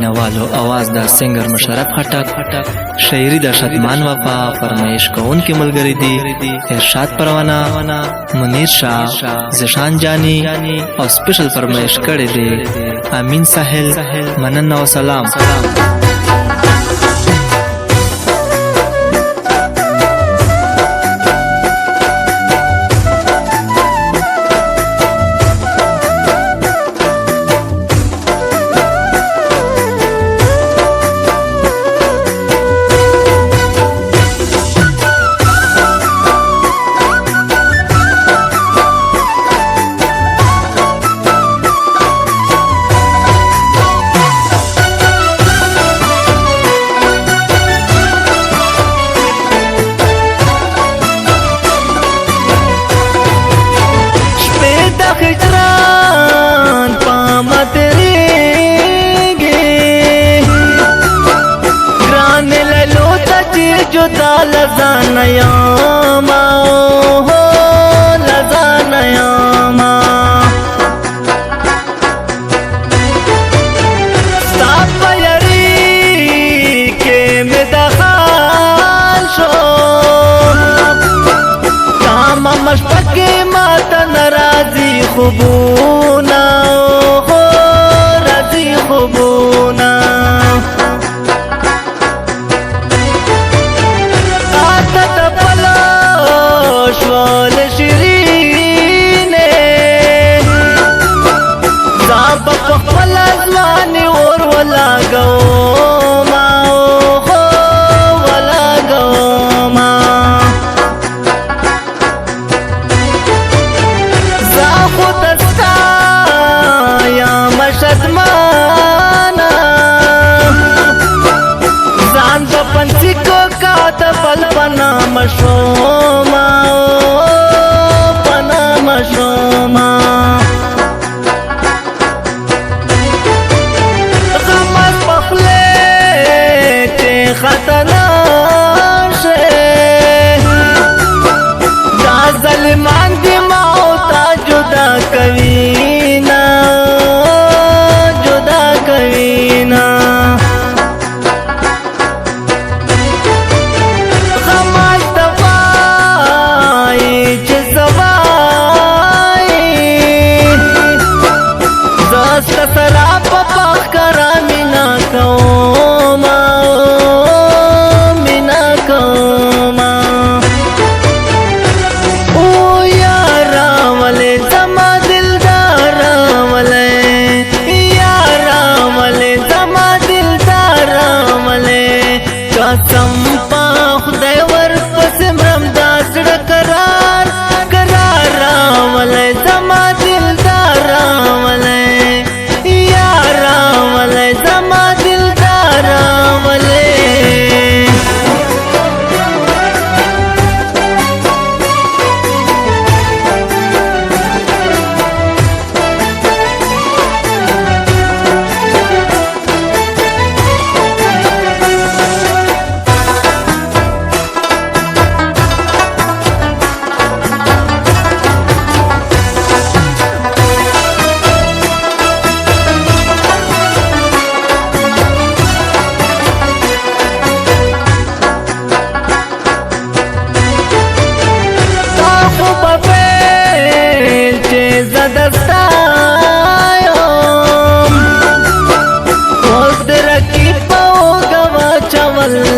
مینا والو आवाज دا سنگر مشرف خټک شاعری دا شتمان وفا فرمایش کون کی ملګری دی ارشاد پروانہ منیر شاه زشان جانی او سپیشل فرمایش کړي دی امین ساحل مننه او سلام लजानयामा हो लजानयामा सापयरी के में दखाल शो कामा मशपके माता नाराजी खुबूना हो राजी खुबूना شوال شیرینه زاب پخپل ازوانی اور ولا گوما اوخو ولا گوما زاخو دستا یا مشدمانا زان پنسی کو کاتا پل پنا مشوما شوما غمت پخلے چے خطنا شے دا ظلمان دی موتا جدا کوینا جدا کوینا غمت دوائی چے زبان سرا پپاخ کرا مینا کوما مینا کوما او یارا ولے زما دلدار ولے یارا ولے زما دلدار ولے قسم پا خدای ور پس مرم داسړ قرار قرار ولے زما دلدار ولے زما دلدار ولے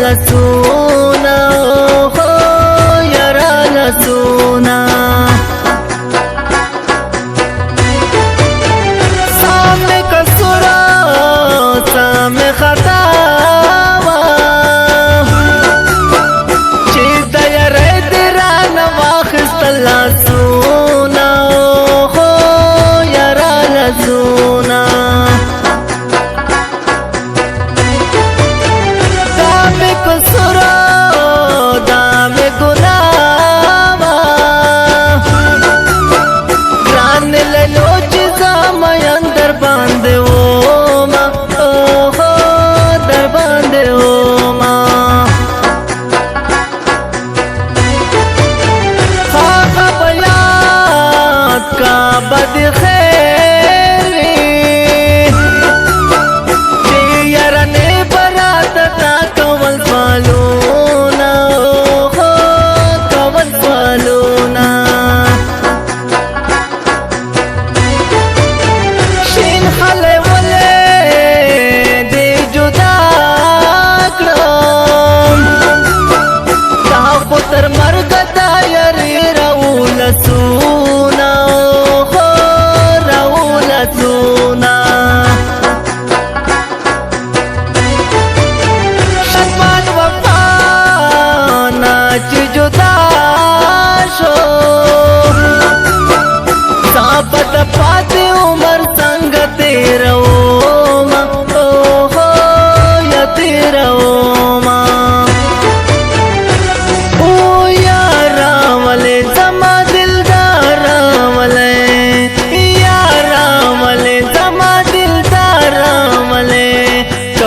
لسونا हो यारा लसोना सामने कसूरा सामने खतावा चीता यारे तेरा नवाखिस्त लसोना हो यारा लसोना कसुर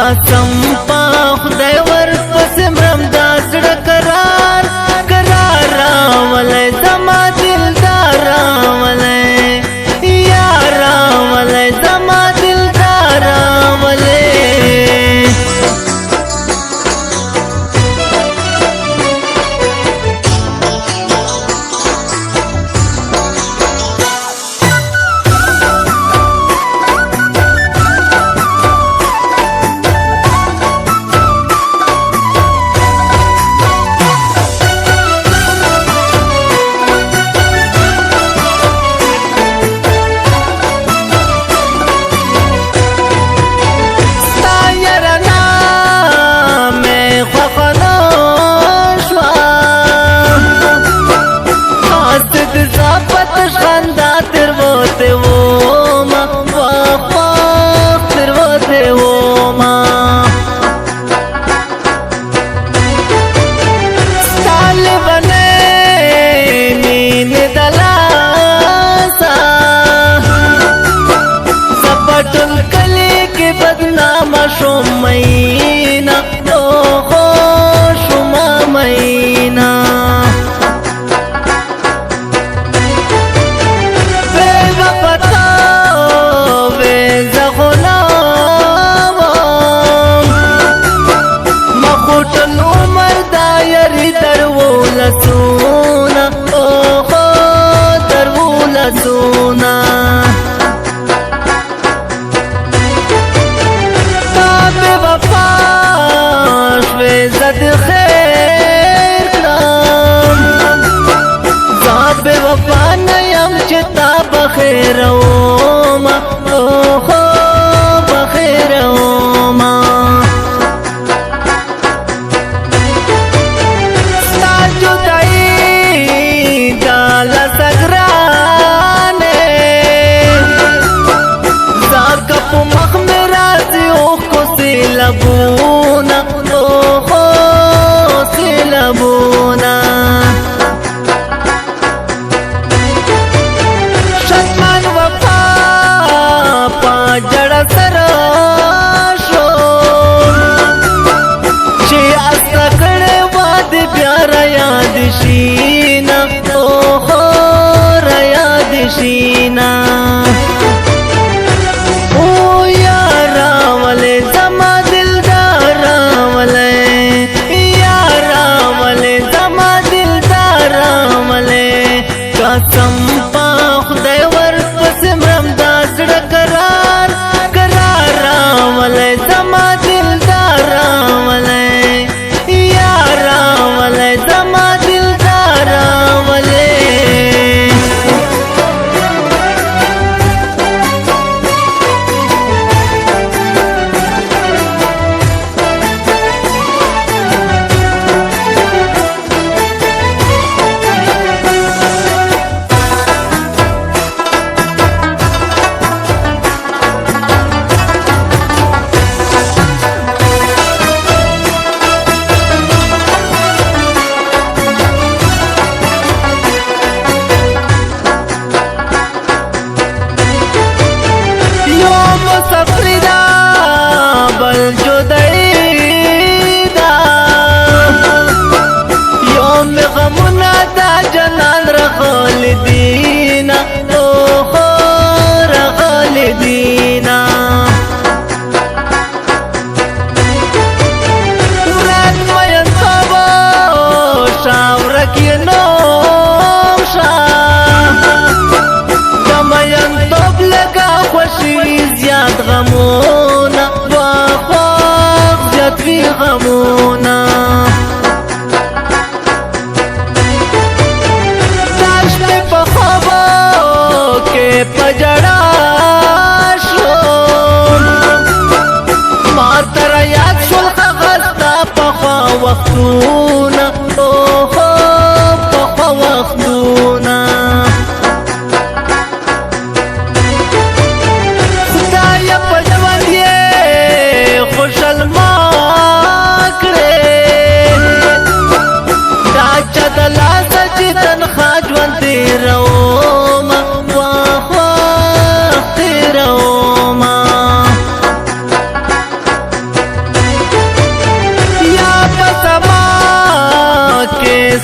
قسم پا خدای ورپس مرم دا زړه قرار قرار راولی زما دلدار راولی یار راولی زما دلدار راولی شومینا اوخو شما مینا بے وفتا بے زغلام مخوٹن عمر دایری درولسونا اوخو درولسونا زد خیر کړم زاب وفا نیم چې تا بخیر اوما اوخو بخیر اوما ستا جدائی دالا سگرانے زاکا پو مخ میں رازی اوخ کو سیلبونا لبونا شتمن وفا پا جڑ سراشو چی استا کڑے واد پیارا یاد شینا اوخو یاد شینا او یارا والے زما دلدارا والے قسم پا خدای ورپس مرم دا زړه قرار قرار راولی زما دلدار راولی یار راولی زما دلدار راولی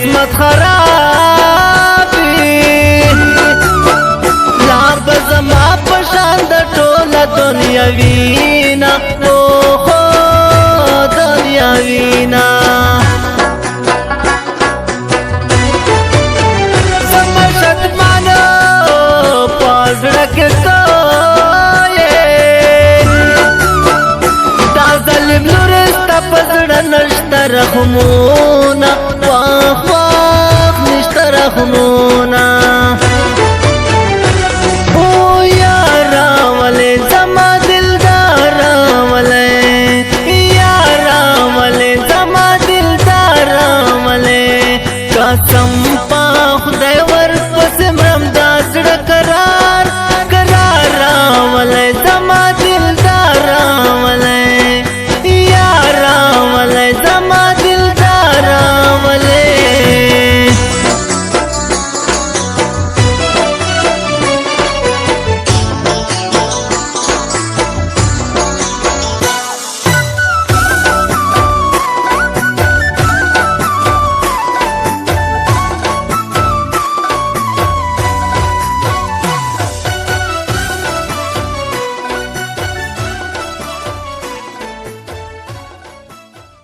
قسمت خرابي لا بزما پشان د ټوله دنیا وینا اوهو دنیا وینا زما شتمانو پازړه کې دا ظالم نور ستا پزړه نشته رحمو